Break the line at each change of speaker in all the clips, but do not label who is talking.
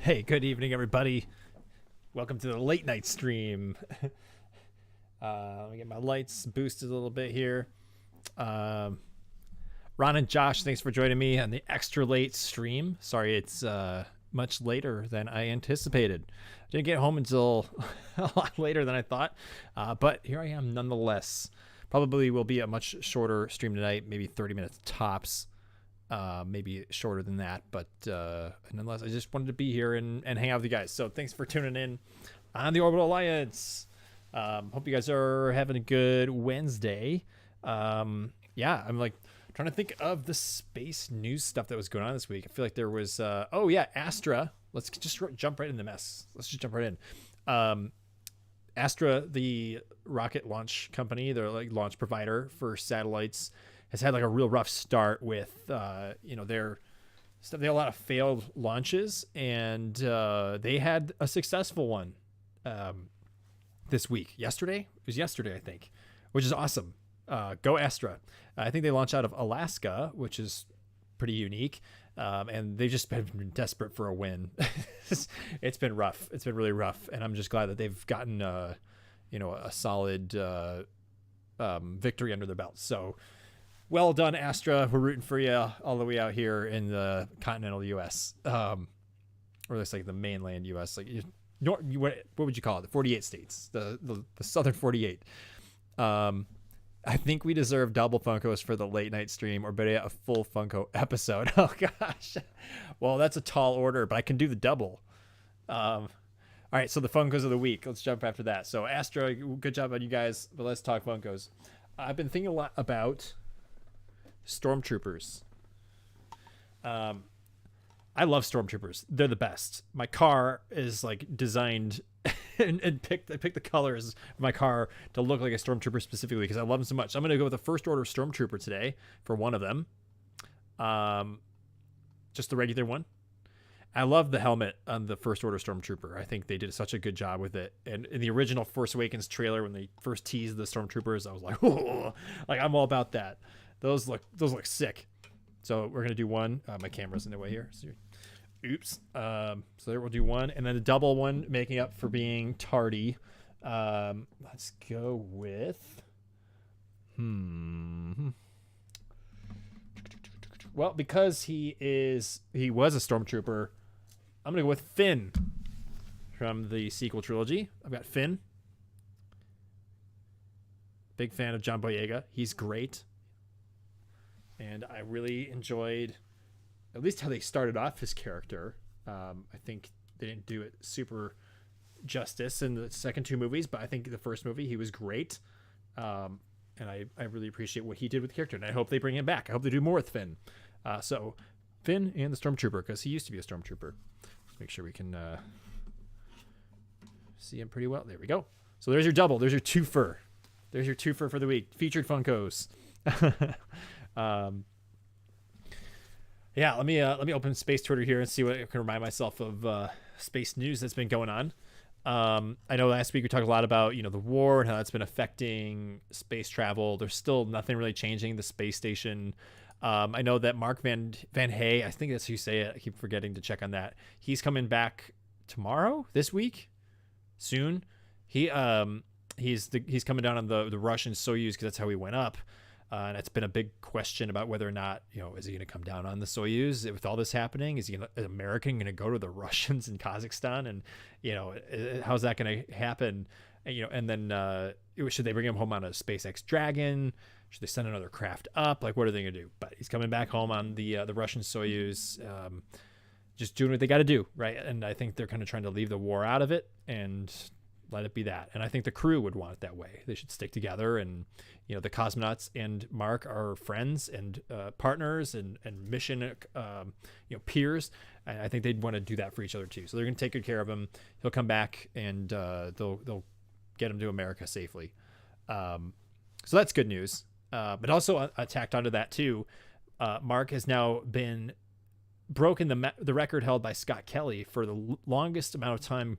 Hey, good evening, everybody. Welcome to the late night stream. Let me get my lights boosted a little bit here. Ron and Josh, thanks for joining me on the extra late stream. Sorry, it's much later than I anticipated. I didn't get home until a lot later than I thought, but here I am nonetheless. Probably will be a much shorter stream tonight, maybe 30 minutes tops. Maybe shorter than that, but nonetheless, I just wanted to be here and hang out with you guys. So thanks for tuning in on the Orbital Alliance. Hope you guys are having a good Wednesday. Yeah, I'm like trying to think of the space news stuff that was going on this week. I feel like there was, oh yeah, Astra. Let's just jump right in the mess. Let's just jump right in. Astra, the rocket launch company, they're like launch provider for satellites, has had like a real rough start with, their stuff. They had a lot of failed launches, and they had a successful one this week. It was yesterday, I think, which is awesome. Go Astra. I think they launched out of Alaska, which is pretty unique. And they've just been desperate for a win. It's been rough. It's been really rough. And I'm just glad that they've gotten, a solid victory under their belt. So, well done, Astra. We're rooting for you all the way out here in the continental U.S. Or at least like the mainland U.S. Like, what would you call it? The 48 states, the southern 48. I think we deserve double Funkos for the late night stream, or better yet, a full Funko episode. Oh gosh. Well, that's a tall order, but I can do the double. All right, so the Funkos of the week. Let's jump after that. So Astra, good job on you guys, but let's talk Funkos. I've been thinking a lot about Stormtroopers. I love Stormtroopers. They're the best. My car is like designed and picked the colors of my car to look like a Stormtrooper specifically because I love them so much. I'm going to go with the First Order Stormtrooper today for one of them. Just the regular one. I love the helmet on the First Order Stormtrooper. I think they did such a good job with it. And in the original Force Awakens trailer, when they first teased the Stormtroopers, I was like, oh, like I'm all about that. Those look sick. So we're gonna do one. My camera's in the way here. So, oops. So there we'll do one, and then the double one, making up for being tardy. Let's go with. Well, because he was a Stormtrooper, I'm gonna go with Finn from the sequel trilogy. I've got Finn. Big fan of John Boyega. He's great. And I really enjoyed at least how they started off his character. I think they didn't do it super justice in the second two movies, but I think the first movie, he was great. And I really appreciate what he did with the character, and I hope they bring him back. I hope they do more with Finn. So Finn and the Stormtrooper, because he used to be a Stormtrooper. Let's make sure we can see him pretty well. There we go. So there's your double. There's your twofer. There's your twofer for the week. Featured Funkos. Yeah, let me open Space Twitter here and see what I can remind myself of space news that's been going on. I know last week we talked a lot about the war and how that's been affecting space travel. There's still nothing really changing the space station. I know that Mark Van Hay, I think that's how you say it. I keep forgetting to check on that. He's coming back tomorrow, this week, soon. He's coming down on the Russian Soyuz because that's how he went up. And it's been a big question about whether or not, is he going to come down on the Soyuz with all this happening? Is an American going to go to the Russians in Kazakhstan? And, how's that going to happen? And then should they bring him home on a SpaceX Dragon? Should they send another craft up? Like, what are they going to do? But he's coming back home on the Russian Soyuz, just doing what they got to do, right? And I think they're kind of trying to leave the war out of it and let it be that. And I think the crew would want it that way. They should stick together, and the cosmonauts and Mark are friends and partners and mission peers. And I think they'd want to do that for each other too. So they're going to take good care of him. He'll come back, and they'll get him to America safely. So that's good news. But also tacked onto that too, Mark has now been broken the record held by Scott Kelly for the longest amount of time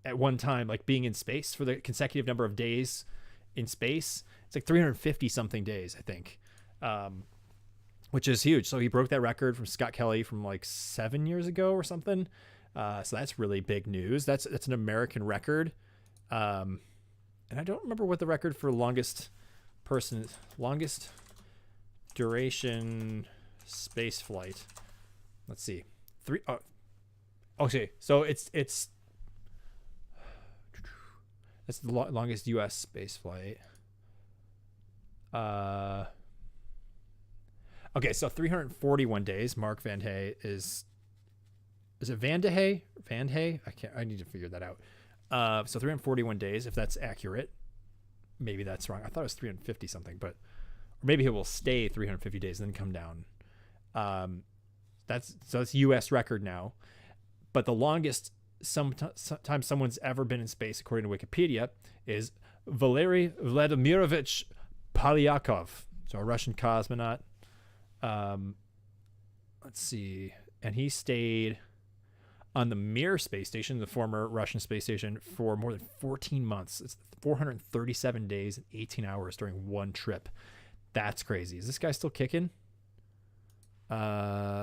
at one time, like being in space for the consecutive number of days in space. It's like 350 something days, I think, which is huge. So he broke that record from Scott Kelly from like 7 years ago or something. So that's really big news. That's an American record. And I don't remember what the record for longest duration space flight. Let's see. Okay. So it's that's the longest U.S. space flight. Okay, so 341 days. Mark Van Hay is it Van de Hay? Van Hay? I need to figure that out. So 341 days, if that's accurate. Maybe that's wrong. I thought it was 350 something, but or maybe he will stay 350 days and then come down. That's U.S. record now. But the longest time someone's ever been in space, according to Wikipedia, is Valery Vladimirovich Polyakov, so a Russian cosmonaut. Let's see. And he stayed on the Mir space station, the former Russian space station, for more than 14 months. It's 437 days and 18 hours during one trip. That's crazy. Is this guy still kicking?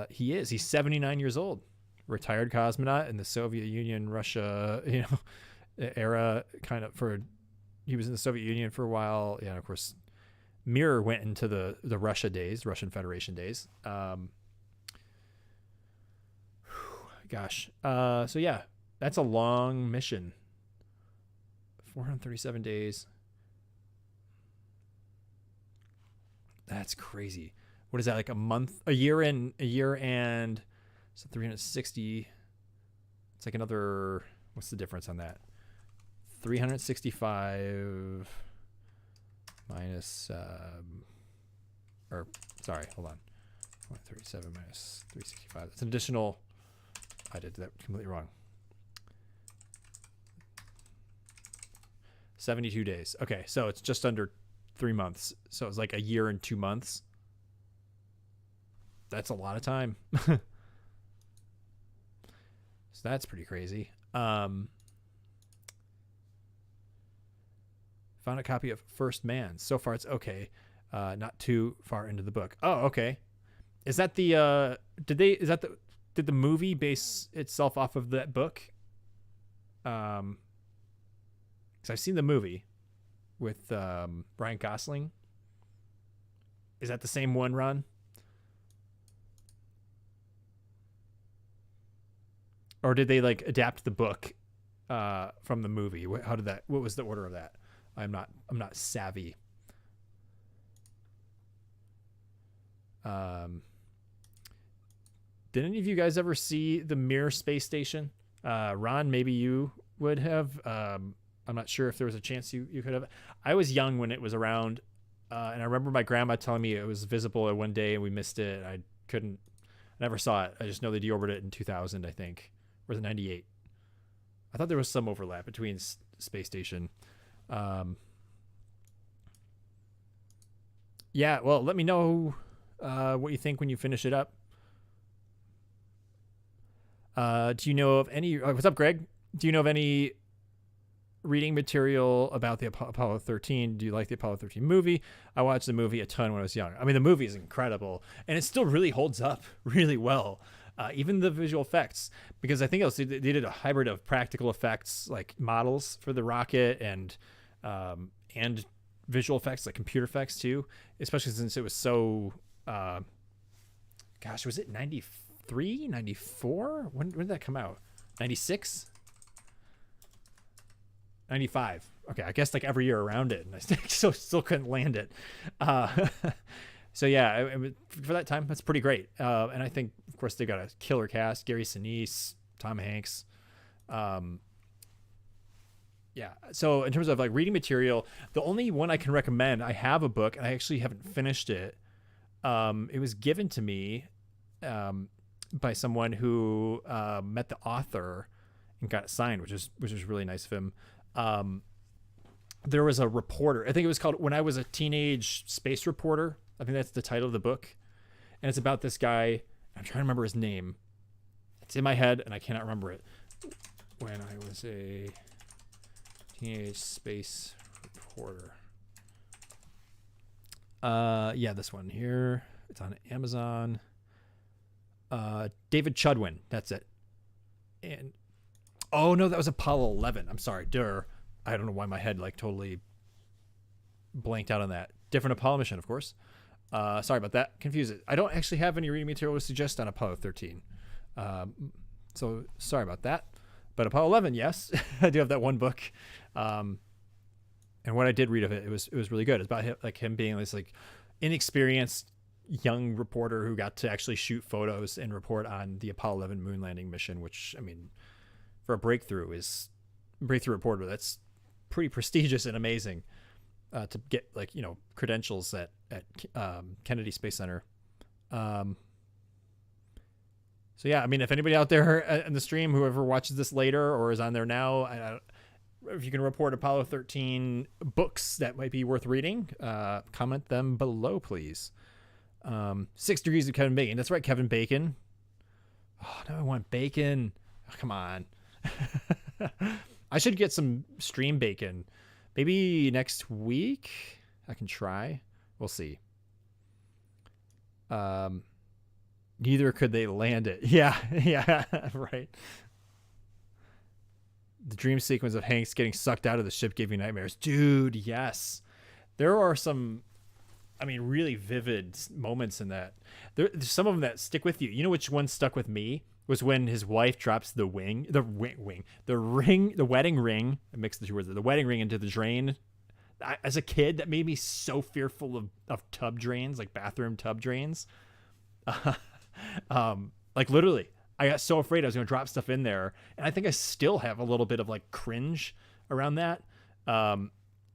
He is. He's 79 years old. Retired cosmonaut in the Soviet Union, Russia, era, kind of. He was in the Soviet Union for a while. Yeah, and of course, Mir went into the Russia days, Russian Federation days. Gosh. So yeah, that's a long mission. 437 days. That's crazy. What is that, like a month, a year and so 360. It's like another, what's the difference on that? 365 minus, or sorry, hold on. 137 minus 365. That's an additional, I did that completely wrong. 72 days. Okay, so it's just under 3 months. So it's like a year and 2 months. That's a lot of time. So that's pretty crazy. Found a copy of First Man. So far it's okay. Not too far into the book. Oh, okay. Is that the did the movie base itself off of that book? Because I've seen the movie with Ryan Gosling. Is that the same one, Ron? Or did they like adapt the book from the movie? How did that? What was the order of that? I'm not savvy. Did any of you guys ever see the Mir space station? Ron, maybe you would have. I'm not sure if there was a chance you could have. I was young when it was around, and I remember my grandma telling me it was visible one day and we missed it. I never saw it. I just know they deorbited it in 2000, I think. Or the 98. I thought there was some overlap between space station. Yeah, well, let me know what you think when you finish it up. Do you know of any... what's up, Greg? Do you know of any reading material about the Apollo 13? Do you like the Apollo 13 movie? I watched the movie a ton when I was young. I mean, the movie is incredible, and it still really holds up really well. Even the visual effects, because I think they did a hybrid of practical effects, like models for the rocket, and visual effects, like computer effects too, especially since it was so, gosh, was it 93, 94? When did that come out? 96? 95. Okay, I guess like every year around it, and I still couldn't land it. So yeah, for that time, that's pretty great. And I think, of course, they got a killer cast: Gary Sinise, Tom Hanks. Yeah. So in terms of like reading material, the only one I can recommend, I have a book, and I actually haven't finished it. It was given to me by someone who met the author and got it signed, which is really nice of him. There was a reporter. I think it was called "When I Was a Teenage Space Reporter." I think that's the title of the book. And it's about this guy. I'm trying to remember his name. It's in my head, and I cannot remember it. When I was a teenage space reporter. Yeah, this one here. It's on Amazon. David Chudwin. That's it. And oh no, that was Apollo 11. I'm sorry. I don't know why my head like totally blanked out on that. Different Apollo mission, of course. Sorry about that. Confused it. I don't actually have any reading material to suggest on Apollo 13. So sorry about that. But Apollo 11, yes, I do have that one book. And what I did read of it, it was really good. It's about him being this like inexperienced young reporter who got to actually shoot photos and report on the Apollo 11 moon landing mission, which, I mean, for a breakthrough reporter, that's pretty prestigious and amazing to get, like, you know, credentials at Kennedy Space Center. So yeah, I mean, if anybody out there in the stream, whoever watches this later or is on there now, if you can report Apollo 13 books that might be worth reading, comment them below, please. 6 Degrees of Kevin Bacon. That's right, Kevin Bacon. Oh, now I want bacon. Oh, come on. I should get some stream bacon. Maybe next week I can try. We'll see. Neither could they land it. Yeah, right. The dream sequence of Hanks getting sucked out of the ship gave you nightmares. Dude, yes. There are some, I mean, really vivid moments in that. There's some of them that stick with you. You know which one stuck with me? Was when his wife drops the wedding ring. I mixed the two words. The wedding ring into the drain. As a kid, that made me so fearful of tub drains, like bathroom tub drains. Like literally, I got so afraid I was going to drop stuff in there, and I think I still have a little bit of like cringe around that.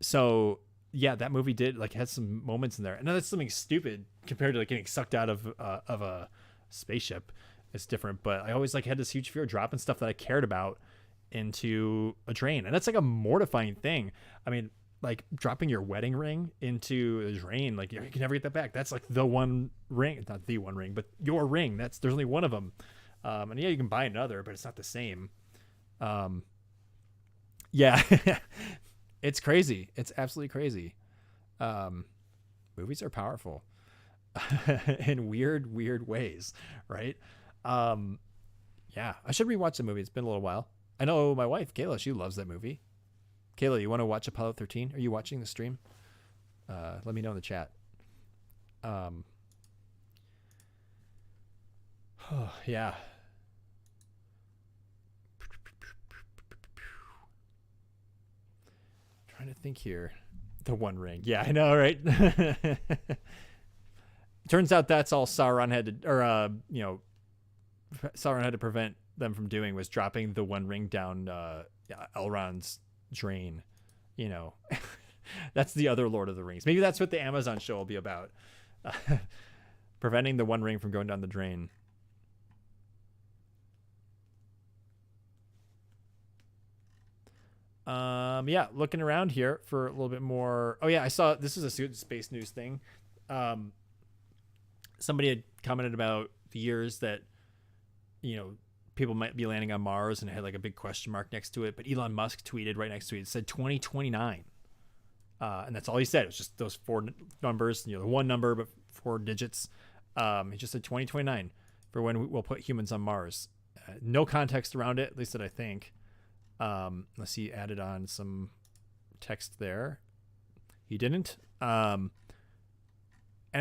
So yeah, that movie had some moments in there. I know that's something stupid compared to like getting sucked out of a spaceship. It's different, but I always like had this huge fear of dropping stuff that I cared about into a drain, and that's like a mortifying thing. I mean, like dropping your wedding ring into a drain, like you can never get that back. That's like the one ring, not the one ring, but your ring. There's only one of them. And yeah, you can buy another, but it's not the same. Yeah, it's crazy. It's absolutely crazy. Movies are powerful in weird ways, right? Yeah, I should rewatch the movie. It's been a little while. I know my wife, Kayla, she loves that movie. Kayla, you want to watch Apollo 13? Are you watching the stream? Let me know in the chat. Yeah. Trying to think here. The One Ring. Yeah, I know, right? Turns out that's all Sauron had to, Sauron had to prevent them from doing was dropping the One Ring down Elrond's drain. You know, that's the other Lord of the Rings. Maybe that's what the Amazon show will be about. Preventing the One Ring from going down the drain. Yeah, looking around here for a little bit more. Oh yeah, I saw this is a space news thing. Somebody had commented about the years that, you know, people might be landing on Mars, and it had like a big question mark next to it. But Elon Musk tweeted right next to it. It said 2029. And that's all he said. It was just those four numbers, you know, the one number, but 4 digits. He just said 2029 for when we'll put humans on Mars. No context around it, at least that I think. Unless he added on some text there. He didn't. And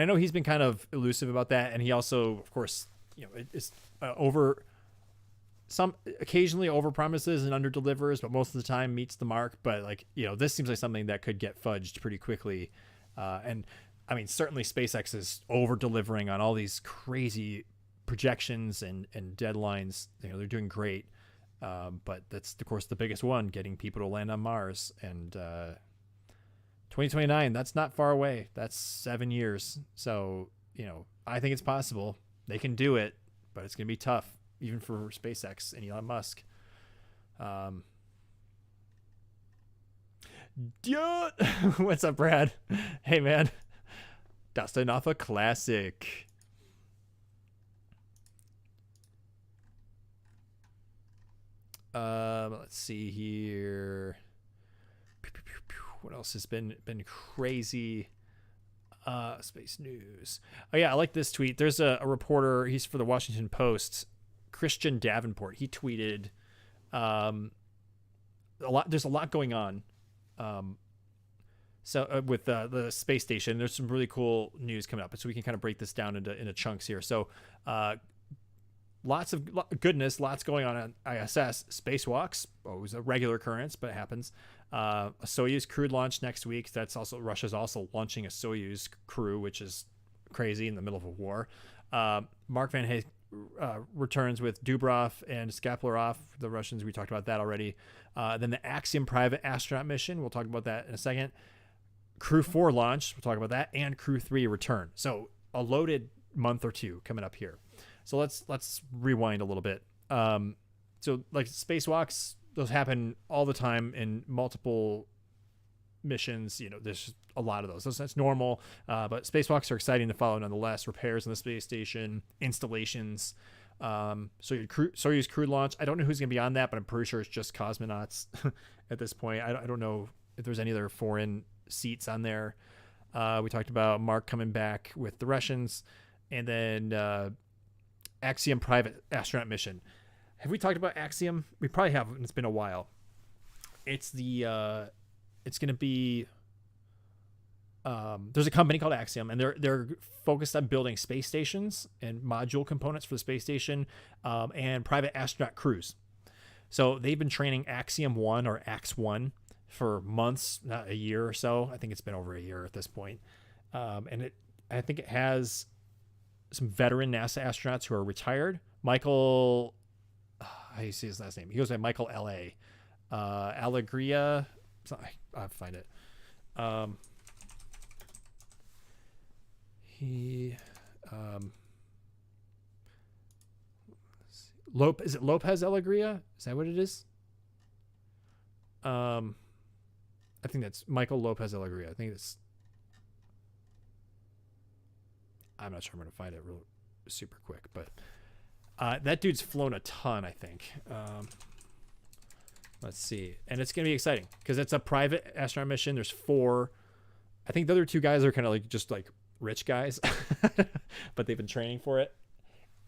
I know he's been kind of elusive about that. And he also, of course, you know, it's occasionally over promises and under delivers, but most of the time meets the mark. But like, you know, this seems like something that could get fudged pretty quickly. And I mean, certainly SpaceX is over delivering on all these crazy projections and deadlines. You know, they're doing great. But that's of course the biggest one, getting people to land on Mars. And 2029, that's not far away. That's 7 years. So, you know, I think it's possible. They can do it, but it's going to be tough, even for SpaceX and Elon Musk. Dude, what's up, Brad? Hey, man. Dustin off a classic. Let's see here. What else has been crazy? Space news. Oh yeah, I like this tweet. There's a reporter. He's for the Washington Post. Christian Davenport. He tweeted, a lot. There's a lot going on. With the space station, there's some really cool news coming up, so we can kind of break this down into chunks here. So, lots of goodness, lots going on ISS. Spacewalks, always a regular occurrence, but it happens. A Soyuz crewed launch next week. That's also Russia's also launching a Soyuz crew, which is crazy in the middle of a war. Mark Van Hay returns with Dubrov and Skaplerov, the Russians. We talked about that already. Then the Axiom private astronaut mission. We'll talk about that in a second. Crew 4 launch. We'll talk about that. And Crew 3 return. So a loaded month or two coming up here. So let's rewind a little bit. So like spacewalks, those happen all the time in multiple missions. You know, there's a lot of those. That's normal. But spacewalks are exciting to follow nonetheless. Repairs on the space station, installations. Soyuz crew launch. I don't know who's going to be on that, but I'm pretty sure it's just cosmonauts at this point. I don't know if there's any other foreign seats on there. We talked about Mark coming back with the Russians, and then Axiom private astronaut mission. Have we talked about Axiom? We probably haven't. It's been a while. It's the it's going to be there's a company called Axiom, and they're focused on building space stations and module components for the space station, and private astronaut crews. So they've been training Axiom 1 or AX1 for months, not a year or so. I think it's been over a year at this point. And I think it has some veteran NASA astronauts who are retired. Michael, how do you see his last name? He goes by Michael L.A. Alegria. I'll find it. Is it Lopez Alegria? Is that what it is? I think that's Michael Lopez Alegria. I think it's. I'm not sure I'm going to find it real super quick, but that dude's flown a ton, I think. Let's see. And it's going to be exciting because it's a private astronaut mission. There's 4. I think the other 2 guys are kind of like just like rich guys, but they've been training for it.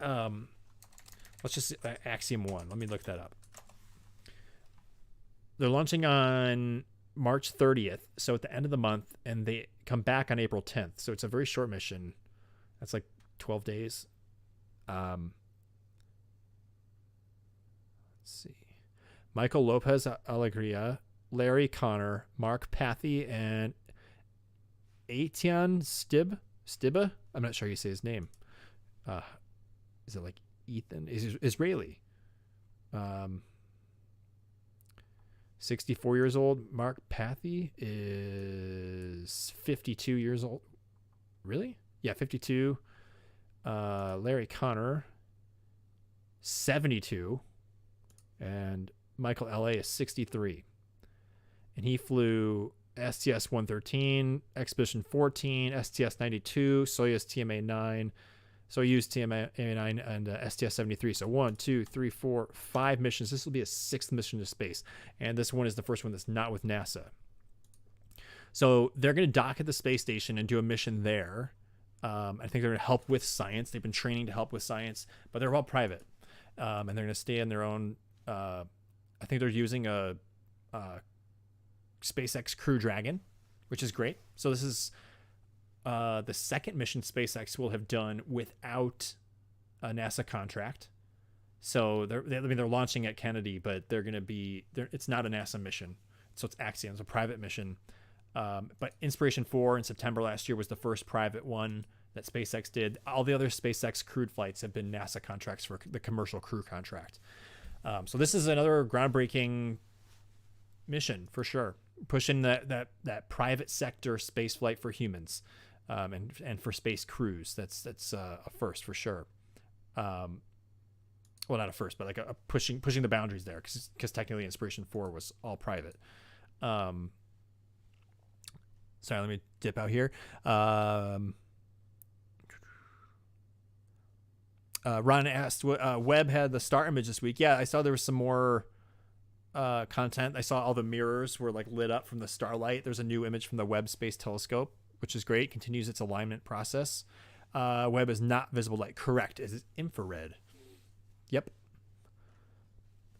Let's just Axiom 1. Let me look that up. They're launching on March 30th, so at the end of the month, and they come back on April 10th. So it's a very short mission. That's like 12 days. Let's see. Michael Lopez Alegria, Larry Connor, Mark Pathy, and Etienne Stiba? I'm not sure how you say his name. Is it like Ethan? Is Israeli. 64 years old. Mark Pathy is 52 years old. Really? Yeah, 52. Larry Connor, 72. And Michael L.A. is 63. And he flew STS-113, Expedition 14, STS-92, Soyuz TMA-9, Soyuz TMA-9, and STS-73. So 1, 2, 3, 4, 5 missions. This will be a 6th mission to space. And this one is the first one that's not with NASA. So they're going to dock at the space station and do a mission there. I think they're going to help with science. They've been training to help with science, but they're all private. And they're going to stay in their own. I think they're using a SpaceX Crew Dragon, which is great. So this is the second mission SpaceX will have done without a NASA contract. So they're launching at Kennedy, but they're going to be there. It's not a NASA mission, so it's Axiom, it's a private mission. But Inspiration 4 in September last year was the first private one that SpaceX did. All the other SpaceX crewed flights have been NASA contracts for the commercial crew contract. So this is another groundbreaking mission for sure, pushing that private sector space flight for humans, and for space crews. That's a first for sure. Well, not a first, but like a pushing the boundaries there, because technically Inspiration 4 was all private. Sorry, let me dip out here. Ron asked, Webb had the star image this week. Yeah, I saw there was some more content. I saw all the mirrors were like lit up from the starlight. There's a new image from the Webb Space Telescope which is great. Continues its alignment process. Web is not visible light. Correct. It is infrared. Yep.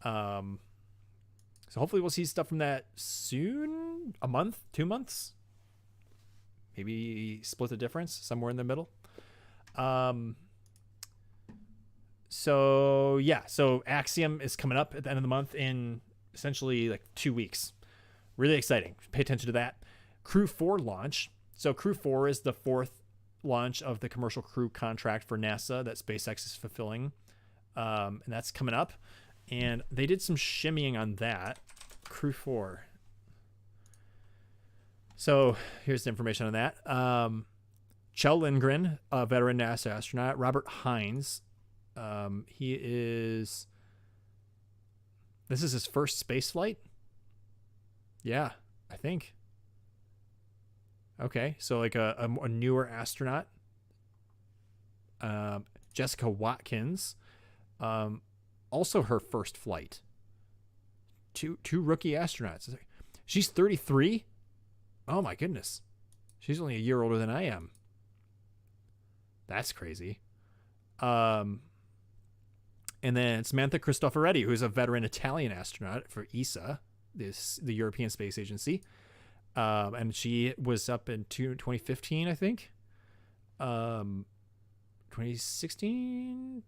So hopefully we'll see stuff from that soon. A month, 2 months. Maybe split the difference somewhere in the middle. So yeah, so Axiom is coming up at the end of the month in essentially like 2 weeks. Really exciting. Pay attention to that. Crew 4 launch. So Crew 4 is the 4th launch of the commercial crew contract for NASA that SpaceX is fulfilling. And that's coming up. And they did some shimmying on that. Crew 4. So here's the information on that. Kjell Lindgren, a veteran NASA astronaut. Robert Hines. This is his first space flight. Yeah, I think. Okay, so like a newer astronaut. Jessica Watkins, also her first flight. Two rookie astronauts. She's 33. Oh my goodness, she's only a year older than I am. That's crazy. And then Samantha Cristoforetti, who's a veteran Italian astronaut for ESA, the European Space Agency. And she was up in 2015, I think. 2016.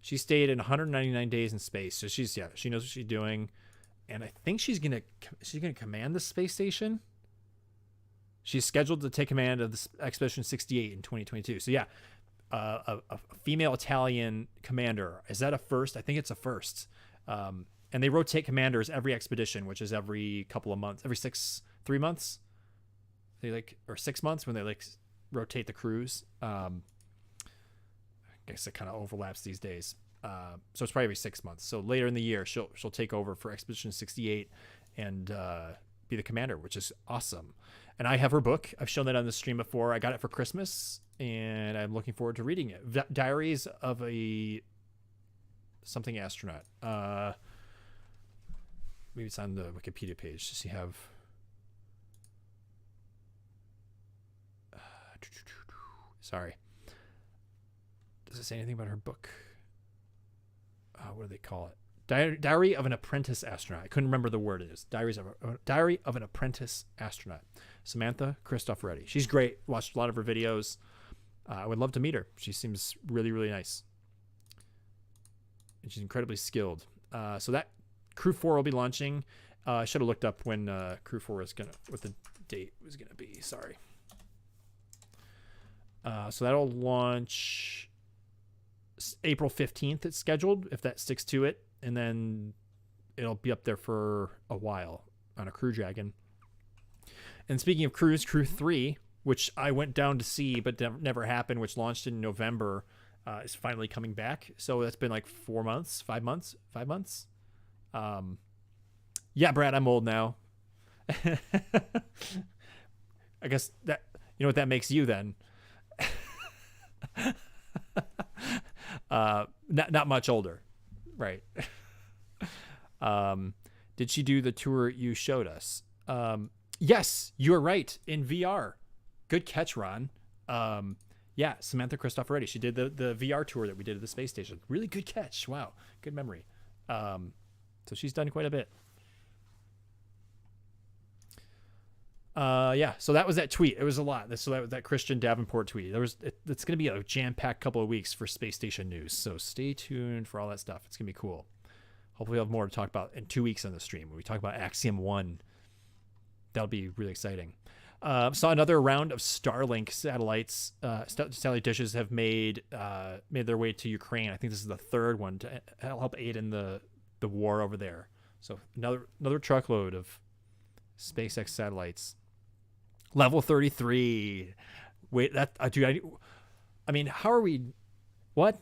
She stayed in 199 days in space. So she knows what she's doing. And I think she's gonna command the space station. She's scheduled to take command of the Expedition 68 in 2022. So yeah, a female Italian commander. Is that a first? I think it's a first. And they rotate commanders every expedition, which is every couple of months, every 3 months. Or 6 months when they rotate the crews. I guess it kind of overlaps these days. So it's probably every 6 months. So later in the year, she'll take over for Expedition 68 and be the commander, which is awesome. And I have her book. I've shown that on the stream before. I got it for Christmas, and I'm looking forward to reading it. Diaries of a something astronaut. Maybe it's on the Wikipedia page. Does he have? Sorry. Does it say anything about her book? What do they call it? Diary of an Apprentice Astronaut. I couldn't remember the word it is. Diary of an Apprentice Astronaut. Samantha Cristoforetti. She's great. Watched a lot of her videos. I would love to meet her. She seems really, really nice. And she's incredibly skilled. So that Crew 4 will be launching. I should have looked up when Crew 4 is what the date was gonna be. Sorry. So that'll launch April 15th. It's scheduled, if that sticks to it, and then it'll be up there for a while on a Crew Dragon. And speaking of crews, Crew 3, which I went down to see but never happened, which launched in November, is finally coming back. So that's been like 5 months. Yeah, Brad, I'm old now. I guess that, you know what that makes you then. Not much older, right? Did she do the tour you showed us? Yes, you're right, in VR. Good catch, Ron. Yeah, Samantha Cristoforetti. She did the VR tour that we did at the space station. Really good catch. Wow, good memory. So she's done quite a bit. Yeah, so that was that tweet. It was a lot. So that was that Christian Davenport tweet. It's going to be a jam-packed couple of weeks for space station news. So stay tuned for all that stuff. It's going to be cool. Hopefully we'll have more to talk about in 2 weeks on the stream when we talk about Axiom 1. That'll be really exciting. Saw another round of Starlink satellites. Satellite dishes have made their way to Ukraine. I think this is the third one to help aid in the war over there. So another truckload of SpaceX satellites. Level 33. Wait, dude, I mean, how are we? What?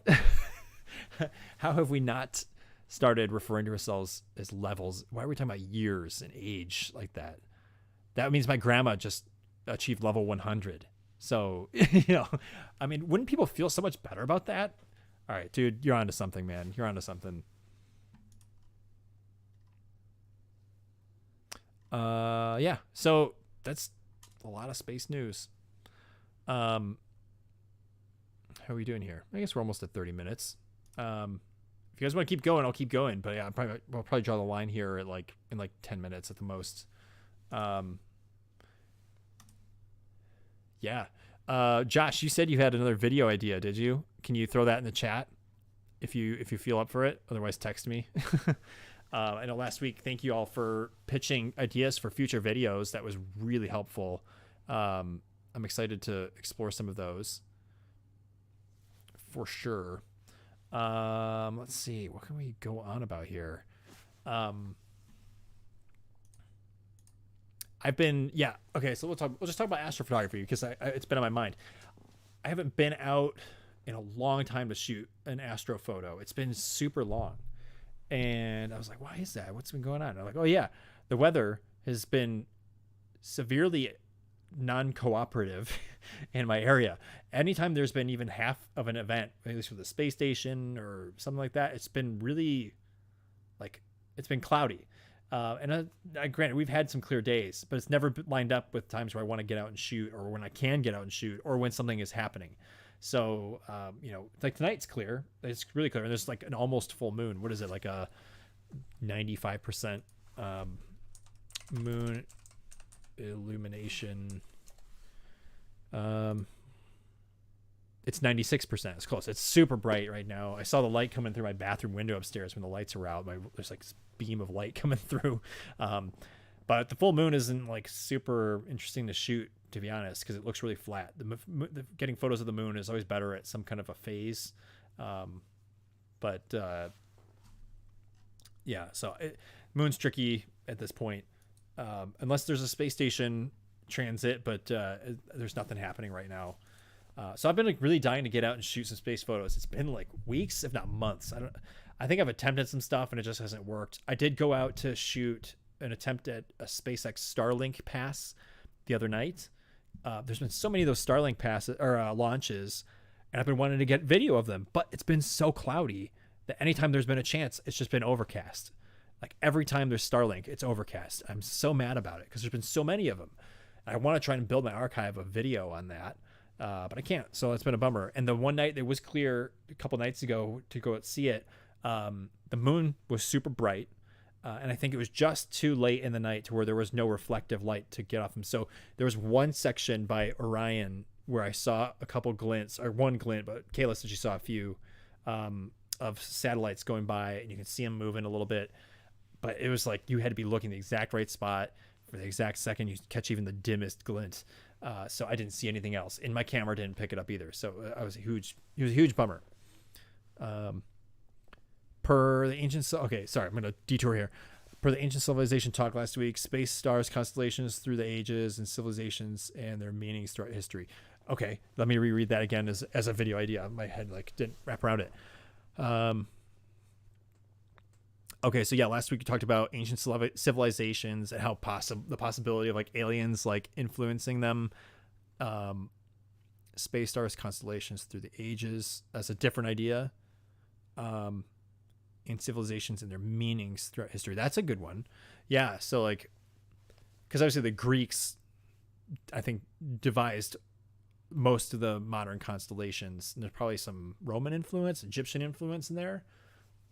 How have we not started referring to ourselves as levels? Why are we talking about years and age like that? That means my grandma just achieved level 100. So, I mean, wouldn't people feel so much better about that? All right, dude, you're onto something, man. You're onto something. Yeah. So that's a lot of space news. How are we doing here? I guess we're almost at 30 minutes. If you guys want to keep going, I'll keep going. But yeah, I'll probably draw the line here at in 10 minutes at the most. Yeah. Josh, you said you had another video idea, did you? Can you throw that in the chat if you feel up for it? Otherwise, text me. I know last week, thank you all for pitching ideas for future videos. That was really helpful. I'm excited to explore some of those for sure. Let's see. What can we go on about here? Okay, so we'll just talk about astrophotography because it's been on my mind. I haven't been out in a long time to shoot an astrophoto. It's been super long. And I was like, why is that? What's been going on? And I'm like, oh yeah, the weather has been severely non-cooperative in my area. Anytime there's been even half of an event, at least with the space station or something like that, it's been really it's been cloudy. And granted, we've had some clear days, but it's never lined up with times where I want to get out and shoot, or when I can get out and shoot, or when something is happening. So, like tonight's clear. It's really clear. And there's like an almost full moon. What is it? Like a 95% moon illumination. It's 96%. It's close. It's super bright right now. I saw the light coming through my bathroom window upstairs when the lights are out. There's like this beam of light coming through. But the full moon isn't like super interesting to shoot, to be honest, because it looks really flat. Getting photos of the moon is always better at some kind of a phase. So moon's tricky at this point, unless there's a space station transit, but there's nothing happening right now. So I've been really dying to get out and shoot some space photos. It's been like weeks, if not months. I think I've attempted some stuff and it just hasn't worked. I did go out to shoot an attempt at a SpaceX Starlink pass the other night. There's been so many of those Starlink passes or launches, and I've been wanting to get video of them, but it's been so cloudy that anytime there's been a chance, it's just been overcast. Like every time there's Starlink, it's overcast. I'm so mad about it because there's been so many of them. I want to try and build my archive of video on that, but I can't. So it's been a bummer. And the one night it was clear a couple nights ago to go see it, the moon was super bright. And I think it was just too late in the night to where there was no reflective light to get off them. So there was one section by Orion where I saw a couple glints, or one glint, but Kayla said she saw a few of satellites going by, and you can see them moving a little bit. But it was like you had to be looking the exact right spot for the exact second you catch even the dimmest glint. So I didn't see anything else, and my camera didn't pick it up either. So it was a huge bummer. Per the ancient, okay, sorry, I'm going to detour here. Per the ancient civilization talk last week, space, stars, constellations through the ages, and civilizations and their meanings throughout history. Okay, let me reread that again as a video idea. My head didn't wrap around it. Okay, so yeah, last week we talked about ancient civilizations and how the possibility of aliens influencing them. Space, stars, constellations through the ages. That's a different idea. And civilizations and their meanings throughout history. That's a good one. Yeah. So because obviously the Greeks, I think, devised most of the modern constellations, and there's probably some Roman influence, Egyptian influence in there.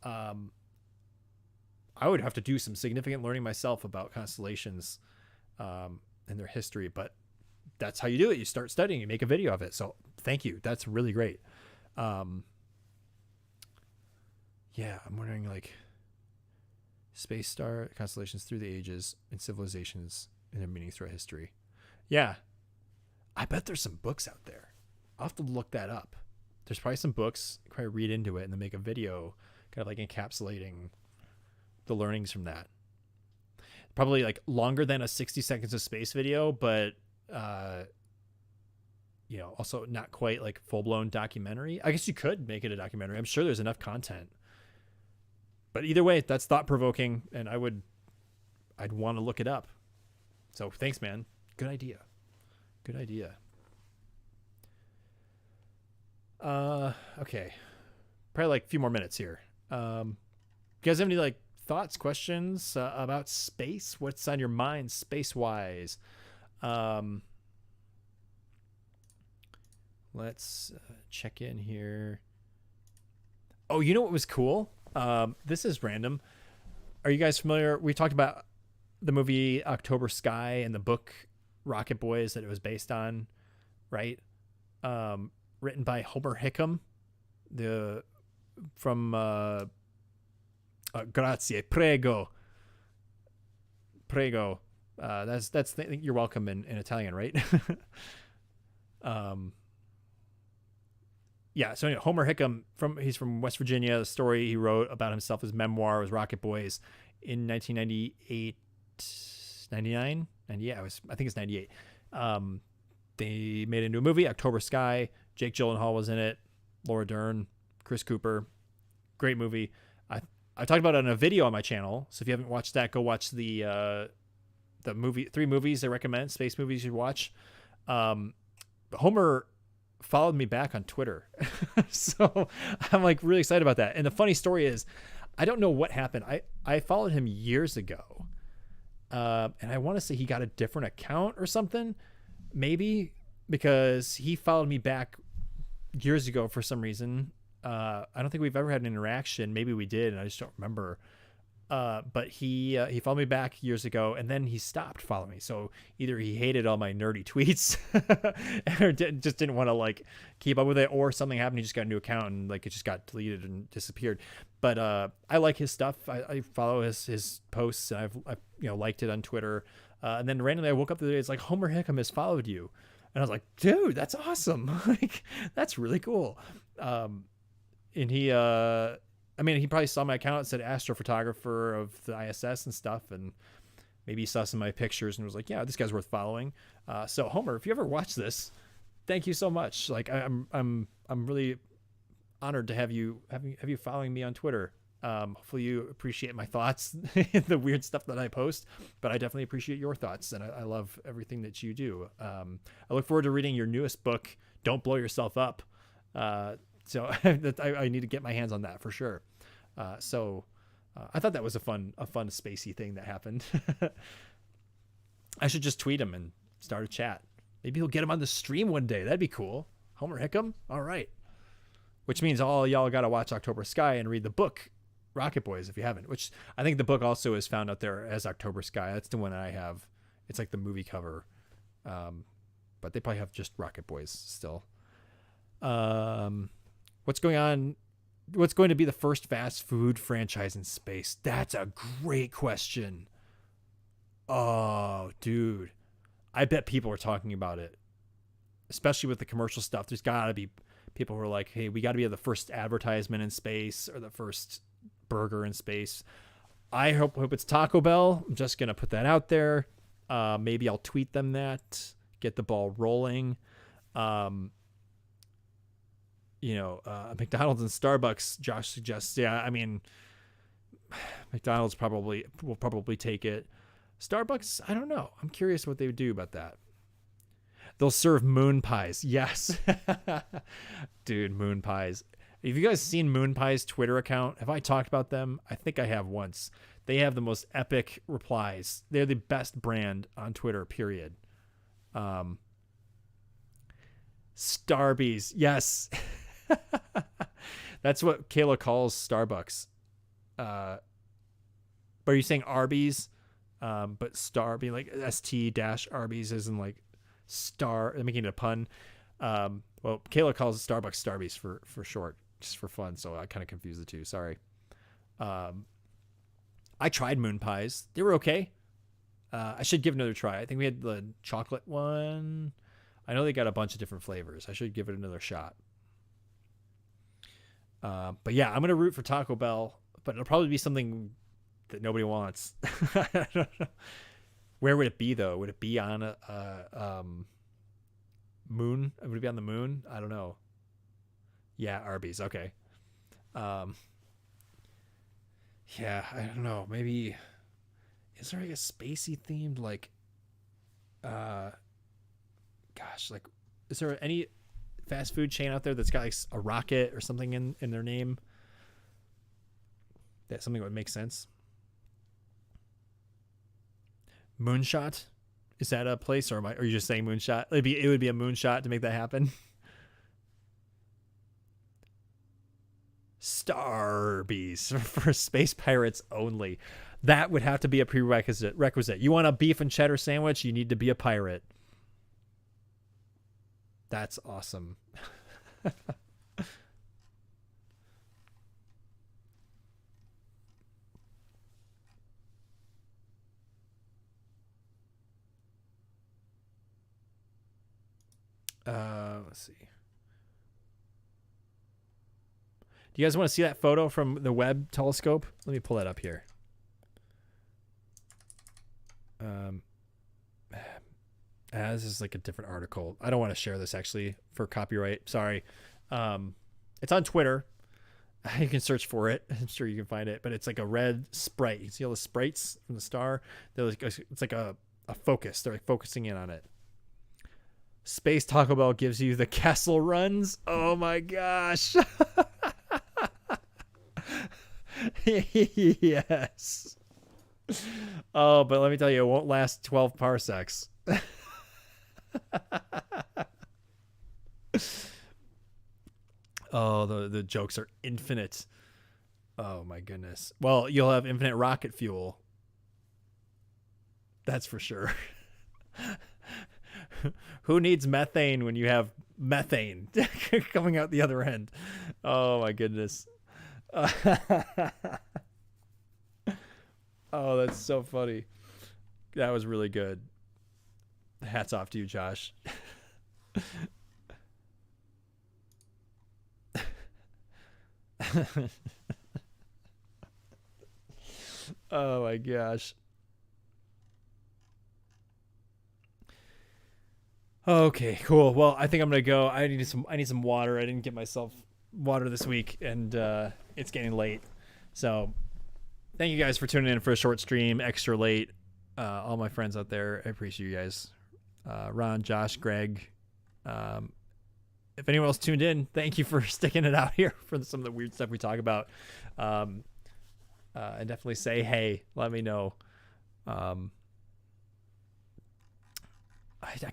I would have to do some significant learning myself about constellations and their history, but that's how you do it. You start studying, you make a video of it. So thank you. That's really great. Yeah, I'm wondering space, star, constellations through the ages, and civilizations and their meanings throughout history. Yeah, I bet there's some books out there. I'll have to look that up. There's probably some books. Probably read into it and then make a video, kind of encapsulating the learnings from that. Probably longer than a 60 seconds of space video, but also not quite full blown documentary. I guess you could make it a documentary. I'm sure there's enough content. But either way, that's thought-provoking, and I'd want to look it up. So thanks, man. Good idea. Okay. Probably a few more minutes here. You guys have any thoughts, questions about space? What's on your mind space-wise? Let's check in here. Oh, you know what was cool? This is random. Are you guys familiar? We talked about the movie October Sky and the book Rocket Boys that it was based on, right? Written by Homer Hickam, from grazie, prego. That's you're welcome in Italian, right? Yeah, so anyway, Homer Hickam, he's from West Virginia. The story he wrote about himself, his memoir, was Rocket Boys in 1998, 99? And yeah, I think it's 98. They made it into a movie, October Sky. Jake Gyllenhaal was in it, Laura Dern, Chris Cooper. Great movie. I talked about it in a video on my channel, so if you haven't watched that, go watch the 3 movies I recommend, space movies you should watch. Homer followed me back on Twitter. So I'm like really excited about that. And the funny story is, I don't know what happened. I followed him years ago. And I want to say he got a different account or something, maybe, because he followed me back years ago for some reason. I don't think we've ever had an interaction. Maybe we did, and I just don't remember. But he followed me back years ago, and then he stopped following me. So either he hated all my nerdy tweets, or just didn't want to like keep up with it, or something happened. He just got a new account and like it just got deleted and disappeared. But I like his stuff. I follow his posts, and I've liked it on Twitter. And then randomly I woke up the other day. It's like Homer Hickam has followed you, and I was like, dude, that's awesome. Like that's really cool. And he he probably saw my account. It said astrophotographer of the ISS and stuff, and maybe he saw some of my pictures and was like, yeah, this guy's worth following. So Homer, if you ever watch this, thank you so much. Like I'm really honored to have you following me on Twitter. Hopefully you appreciate my thoughts, the weird stuff that I post, but I definitely appreciate your thoughts, and I love everything that you do. I look forward to reading your newest book, Don't Blow Yourself Up. So I need to get my hands on that for sure. So I thought that was a fun spacey thing that happened. I should just tweet him and start a chat. Maybe he'll get him on the stream one day. That'd be cool. Homer Hickam. All right. Which means all y'all got to watch October Sky and read the book Rocket Boys if you haven't, which I think the book also is found out there as October Sky. That's the one I have. It's like the movie cover. But they probably have just Rocket Boys still. What's going on? What's going to be the first fast food franchise in space? That's a great question. Oh, dude. I bet people are talking about it, especially with the commercial stuff. There's got to be people who are like, hey, we got to be the first advertisement in space or the first burger in space. I hope it's Taco Bell. I'm just going to put that out there. Maybe I'll tweet them that, get the ball rolling. McDonald's and Starbucks, Josh suggests. Yeah, I mean, McDonald's will probably take it. Starbucks, I don't know. I'm curious what they would do about that. They'll serve moon pies. Yes. Dude, moon pies. Have you guys seen Moon Pie's Twitter account? Have I talked about them? I think I have once. They have the most epic replies. They're the best brand on Twitter, period. Starbies. Yes. That's what Kayla calls Starbucks. But are you saying Arby's? But Starby, like ST-Arby's isn't like star. I'm making it a pun. Well, Kayla calls it Starbucks Starbies for short, just for fun. So I kind of confused the two. Sorry. I tried moon pies. They were okay. I should give another try. I think we had the chocolate one. I know they got a bunch of different flavors. I should give it another shot. But yeah, I'm going to root for Taco Bell, but it'll probably be something that nobody wants. I don't know. Where would it be though? Would it be on a moon? Would it be on the moon? I don't know. Yeah, Arby's. Okay. Yeah, I don't know. Maybe is there like a spacey themed like like is there any fast food chain out there that's got like a rocket or something in their name? That something that would make sense. Moonshot. Is that a place, or are you just saying moonshot? It would be a moonshot to make that happen. Star Beast for space pirates only. That would have to be a prerequisite. You want a beef and cheddar sandwich? You need to be a pirate. That's awesome. Let's see. Do you guys want to see that photo from the Webb telescope? Let me pull that up here. This is like a different article. I don't want to share this actually for copyright. Sorry. It's on Twitter. You can search for it. I'm sure you can find it. But it's like a red sprite. You see all the sprites from the star? It's like a focus. They're like focusing in on it. Space Taco Bell gives you the castle runs. Oh my gosh. Yes. Oh, but let me tell you, it won't last 12 parsecs. Oh, the jokes are infinite. Oh my goodness. Well, you'll have infinite rocket fuel. That's for sure. Who needs methane when you have methane coming out the other end? Oh my goodness. Oh, that's so funny. That was really good. Hats off to you, Josh. Oh my gosh. Okay, cool. Well, I think I'm gonna go. I need some water. I didn't get myself water this week, and it's getting late. So thank you guys for tuning in for a short stream, extra late. All my friends out there, I appreciate you guys. Ron, Josh, Greg. If anyone else tuned in, thank you for sticking it out here for some of the weird stuff we talk about. And definitely say hey. Let me know. I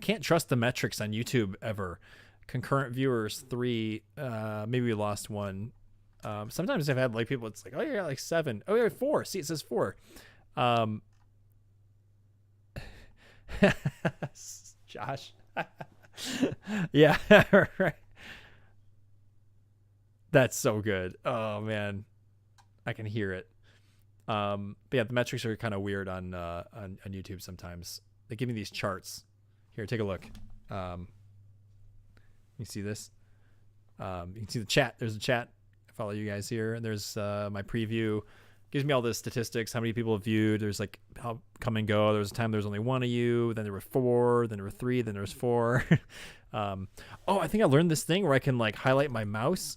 can't trust the metrics on YouTube ever. Concurrent viewers 3. Maybe we lost 1. Sometimes I've had like people. It's like, oh yeah, like 7. Oh yeah, 4. See, it says 4. Josh. Yeah, right. That's so good. Oh man, I can hear it. But yeah, the metrics are kind of weird on YouTube sometimes. They give me these charts. Here, take a look. You see this? You can see the chat. There's a chat. I follow you guys here. And there's my preview. Gives me all the statistics, how many people have viewed. There's like how come and go. There was a time there was only 1 of you. Then there were 4. Then there were 3. Then there was 4. Oh, I think I learned this thing where I can like highlight my mouse.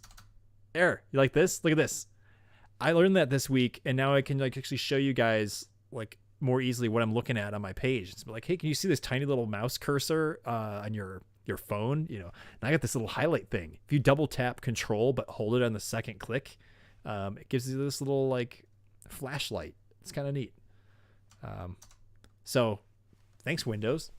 There. You like this? Look at this. I learned that this week, and now I can like actually show you guys like more easily what I'm looking at on my page. It's like, hey, can you see this tiny little mouse cursor on your phone? You know, and I got this little highlight thing. If you double tap Control but hold it on the second click, it gives you this little like flashlight. It's kind of neat. So thanks, Windows.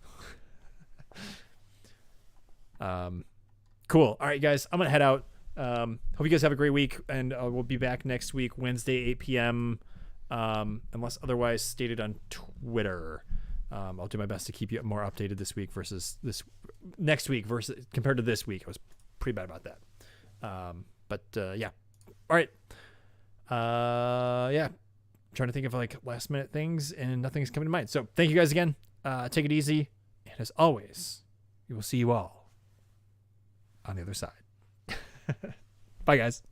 Cool. All right, guys, I'm gonna head out. Hope you guys have a great week, and we'll be back next week, Wednesday, 8 p.m. Unless otherwise stated on Twitter. I'll do my best to keep you more updated this week versus this next week versus compared to this week. I was pretty bad about that. But yeah. All right. Yeah. I'm trying to think of like last minute things, and nothing's coming to mind. So thank you guys again. Take it easy. And as always, we will see you all on the other side. Bye, guys.